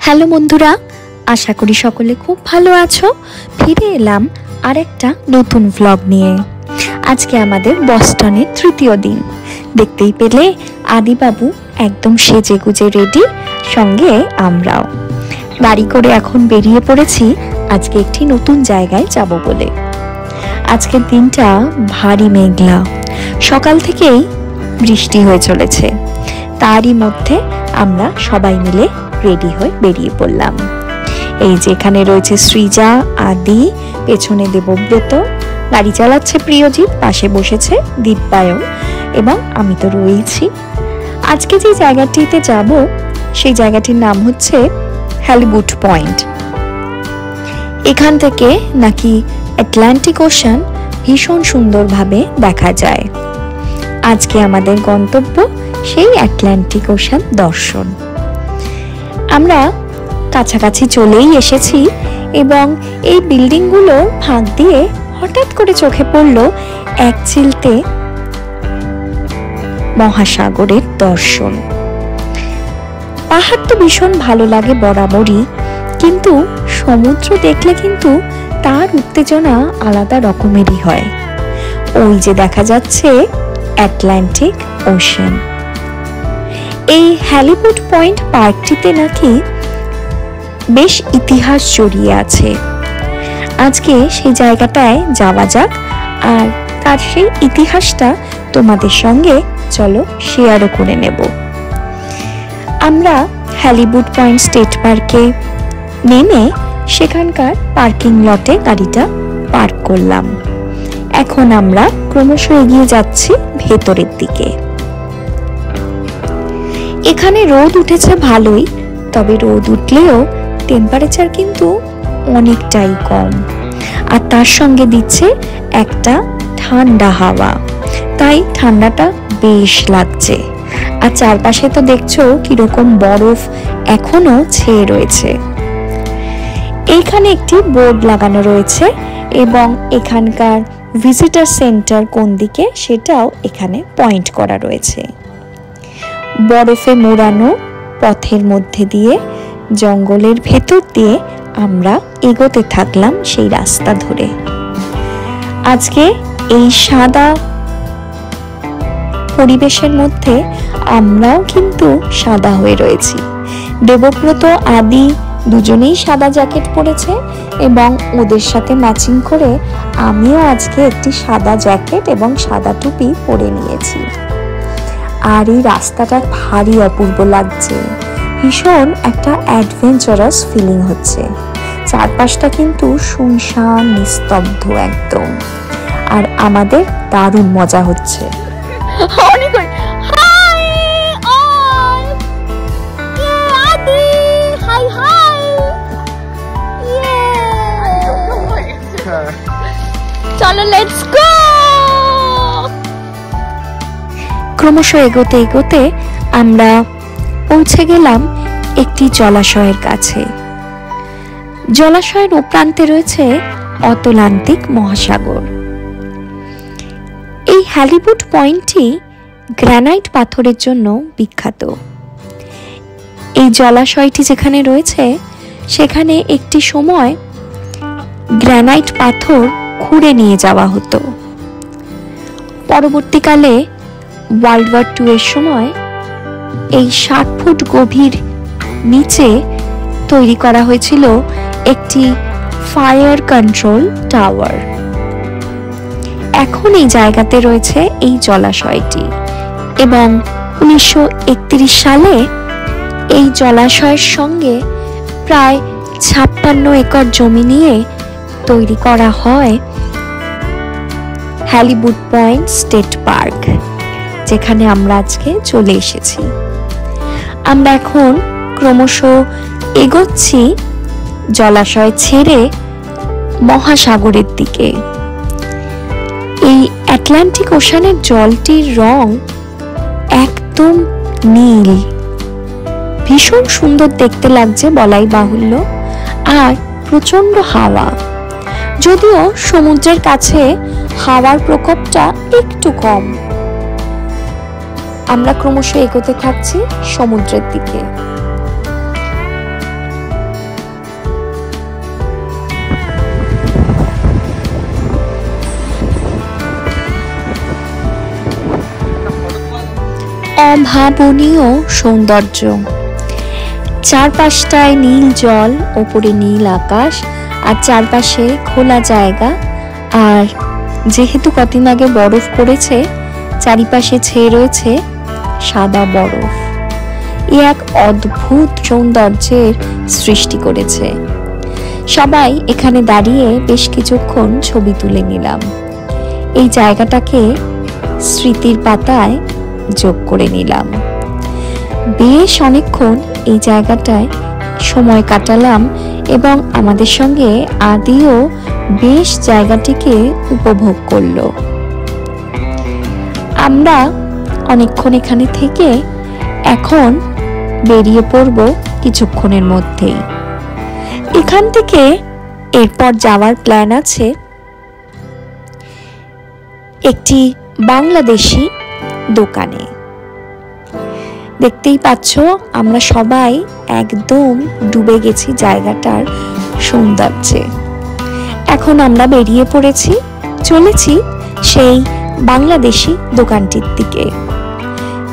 Hello বন্ধুরা, আশা করি সকলে খুব ভালো আছো। ফিরে এলাম আরেকটা নতুন ভ্লগ নিয়ে। আজকে আমাদের বস্টনের তৃতীয় দিন। দেখতেই পেলে আদিবাবু একদম সেজে গুজে রেডি, সঙ্গে আমরাও। গাড়ি করে এখন বেরিয়ে পড়েছি আজকে একটি নতুন জায়গায় যাব বলে। আজকের দিনটা ভারী মেঘলা, সকাল থেকেই বৃষ্টি হয়ে চলেছে। তারই মধ্যে আমরা সবাই মিলে রেডি হয়ে বেরিয়ে পড়লাম। এই যে এখানে রয়েছে সৃজা, আদি, পেছনে দেবব্রত, গাড়ি চালাচ্ছে প্রিয়জিৎ, পাশে বসেছে দীপায়ন এবং আমি তো রয়েছি। আজকে যে জায়গাটিতে যাব সেই জায়গাটির নাম হচ্ছে হ্যালিবুট পয়েন্ট। এখান থেকে নাকি আটলান্টিক ওশান ভীষণ সুন্দরভাবে দেখা যায়। আজকে আমাদের গন্তব্য সেই আটলান্টিক ওশান দর্শন। আমরা কাছাকাছি চলেই এসেছি এবং এই বিল্ডিংগুলো ফাঁক দিয়ে হঠাৎ করে চোখে পড়ল এক চিলতে মহাসাগরের দর্শন। পাহাড় তো ভীষণ ভালো লাগে বরাবরই, কিন্তু সমুদ্র দেখলে কিন্তু তার উত্তেজনা আলাদা রকমেরই হয়। ওই যে দেখা যাচ্ছে আটলান্টিক ওশান। এই হ্যালিবুট পয়েন্ট পার্কটিতে নাকি বেশ ইতিহাস জড়িয়ে আছে। আজকে সেই জায়গাটায় যাওয়া যাক আর তার সেই ইতিহাসটা তোমাদের সঙ্গে চলো শেয়ারও করে নেব। আমরা হ্যালিবুট পয়েন্ট স্টেট পার্কে নেমে সেখানকার পার্কিং লটে গাড়িটা পার্ক করলাম। এখন আমরা ক্রমশ এগিয়ে যাচ্ছি ভেতরের দিকে। এখানে রোদ উঠেছে ভালোই, তবে রোদ উঠলেও টেম্পারেচার কিন্তু অনেকটাই কম, আর তার সঙ্গে দিচ্ছে একটা ঠান্ডা হাওয়া, তাই ঠান্ডাটা বেশ লাগছে। আর চারপাশে তো দেখছো কিরকম বরফ এখনো ছেয়ে রয়েছে। এইখানে একটি বোর্ড লাগানো রয়েছে এবং এখানকার ভিজিটার সেন্টার কোন দিকে সেটাও এখানে পয়েন্ট করা রয়েছে। বরফে মোড়ানো পথের মধ্যে দিয়ে জঙ্গলের ভেতর দিয়ে আমরা এগোতে থাকলাম সেই রাস্তা ধরে। আজকে এই সাদা পরিবেশের মধ্যে আমরাও কিন্তু সাদা হয়ে রয়েছি। দেবব্রত, আদি দুজনেই সাদা জ্যাকেট পরেছে এবং ওদের সাথে ম্যাচিং করে আমিও আজকে একটি সাদা জ্যাকেট এবং সাদা টুপি পরে নিয়েছি। আর এই রাস্তাটা ভারী অপূর্ব লাগছে, ভীষণ একটা অ্যাডভেঞ্চারাস ফিলিং হচ্ছে। চারপাশটা কিন্তু শুনশান নিস্তব্ধ একদম, আর আমাদের দারুণ মজা হচ্ছে। চলো লেটস গো। ক্রমশ এগোতে এগোতে আমরা পৌঁছে গেলাম একটি জলাশয়ের কাছে। জলাশয়ের ও প্রান্তে রয়েছে অতলান্তিক মহাসাগর। এই হ্যালিবুট পয়েন্টটি গ্রানাইট পাথরের জন্য বিখ্যাত। এই জলাশয়টি যেখানে রয়েছে সেখানে একটি সময় গ্রানাইট পাথর খুঁড়ে নিয়ে যাওয়া হতো। পরবর্তীকালে ওয়ার্ল্ড ওয়ার 2 এর সময় এই 60 ফুট গভীর নিচে তৈরি করা হয়েছিল একটি ফায়ার কন্ট্রোল টাওয়ার। এখন এই জায়গাতে রয়েছে এই জলাশয়টি এবং 1931 সালে এই জলাশয়ের সঙ্গে প্রায় 56 একর জমি নিয়ে তৈরি করা হয় হ্যালিবুট পয়েন্ট স্টেট পার্ক, যেখানে আমরা আজকে চলে এসেছি। আমরা এখন ক্রমশ এগোচ্ছি জলাশয় ছেড়ে মহাসাগরের দিকে। এই আটলান্টিক ওশানের জলটির রং একদম নীল, ভীষণ সুন্দর দেখতে লাগছে বলাই বাহুল্য, আর প্রচন্ড হাওয়া। যদিও সমুদ্রের কাছে হাওয়ার প্রকোপটা একটু কম। আমরা ক্রমশ এগোতে থাকছি সমুদ্রের দিকে। অভাবনীয় সৌন্দর্য। চারপাশটায় নীল জল, ওপরে নীল আকাশ, আর চারপাশে খোলা জায়গা। আর যেহেতু কদিন আগে বরফ পড়েছে, চারিপাশে ছেয়ে রয়েছে সাদা বরফ। এ এক অদ্ভুত সৌন্দর্যের সৃষ্টি করেছে। সবাই এখানে দাঁড়িয়ে বেশ কিছুক্ষণ ছবি তুলে নিলাম। এই জায়গাটাকে স্মৃতির পাতায় যোগ করে নিলাম। বেশ অনেকক্ষণ এই জায়গাটায় সময় কাটালাম এবং আমাদের সঙ্গে আদিও বেশ জায়গাটিকে উপভোগ করলো। আমরা অনেকক্ষণ এখানে থেকে এখন বেরিয়ে পড়ব কিছুক্ষণের মধ্যেই। এখান থেকে এরপর যাওয়ার প্ল্যান আছে একটি বাংলাদেশি দোকানে। দেখতেই পাচ্ছ আমরা সবাই একদম ডুবে গেছি জায়গাটার সৌন্দর্যে। এখন আমরা বেরিয়ে পড়েছি, চলেছি সেই বাংলাদেশি দোকানটির দিকে।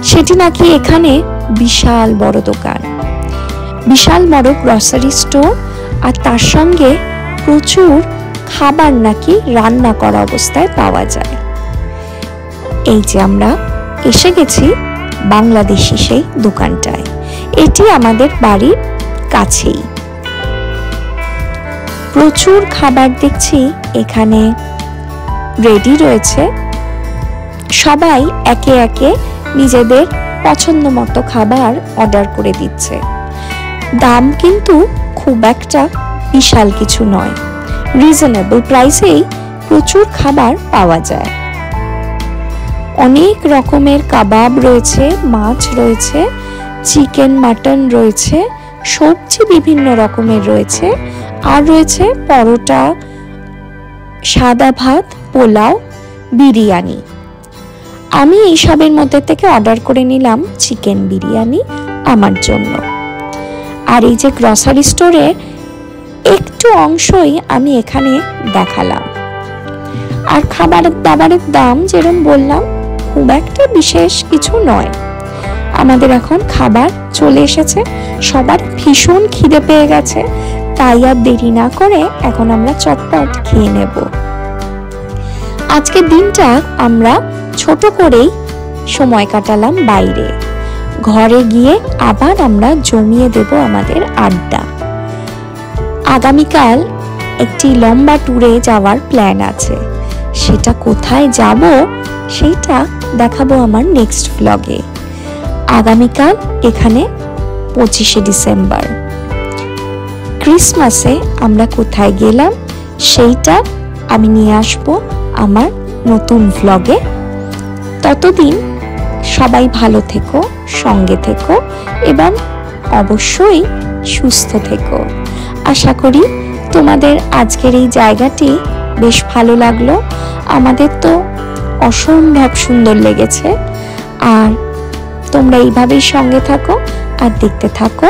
সেটি নাকি এখানে বিশাল বড় দোকান, বিশাল বড় গ্রসারি স্টোর, আর তার সঙ্গে প্রচুর খাবার নাকি রান্না করা অবস্থায় পাওয়া যায়। এই যে আমরা এসে গেছি বাংলাদেশি সেই দোকানটায়। এটি আমাদের বাড়ির কাছেই। প্রচুর খাবার দেখছি এখানে রেডি রয়েছে। সবাই একে একে নিজেদের পছন্দ মতো খাবার অর্ডার করে দিচ্ছে। দাম কিন্তু খুব একটা বিশাল কিছু নয়, রিজনেবল প্রাইসেই প্রচুর খাবার পাওয়া যায়। অনেক রকমের কাবাব রয়েছে, মাছ রয়েছে, চিকেন, মাটন রয়েছে, সবজি বিভিন্ন রকমের রয়েছে, আর রয়েছে পরোটা, সাদা ভাত, পোলাও, বিরিয়ানি। আমি এইসবের মধ্যে থেকে অর্ডার করে নিলাম চিকেন বিরিয়ানি আমার জন্য। আর এই যে গ্রসারি স্টোরে একটু অংশই আমি এখানে দেখালাম। আর খাবার দাবারের দাম যেরকম বললাম খুব একটা বিশেষ কিছু নয়। আমাদের এখন খাবার চলে এসেছে, সবার ভীষণ খিদে পেয়ে গেছে, তাই আর দেরি না করে এখন আমরা চটপট খেয়ে নেব। আজকের দিনটা আমরা ছোট করেই সময় কাটালাম বাইরে। ঘরে গিয়ে আবার আমরা জমিয়ে দেব আমাদের আড্ডা। আগামীকাল একটি লম্বা ট্যুরে যাওয়ার প্ল্যান আছে। সেটা কোথায় যাব সেটা দেখাবো আমার নেক্সট ব্লগে। আগামীকাল এখানে 25শে ডিসেম্বর, ক্রিসমাসে আমরা কোথায় গেলাম সেইটা আমি নিয়ে আসবো আমার নতুন ব্লগে। ততদিন সবাই ভালো থেকো, সঙ্গে থেকো এবং অবশ্যই সুস্থ থেকো। আশা করি তোমাদের আজকের এই জায়গাটি বেশ ভালো লাগলো। আমাদের তো অসম্ভব সুন্দর লেগেছে। আর তোমরা এইভাবেই সঙ্গে থাকো আর দেখতে থাকো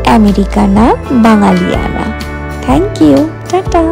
আমেরিকানা বাঙালিয়ানা। Thank you, tata.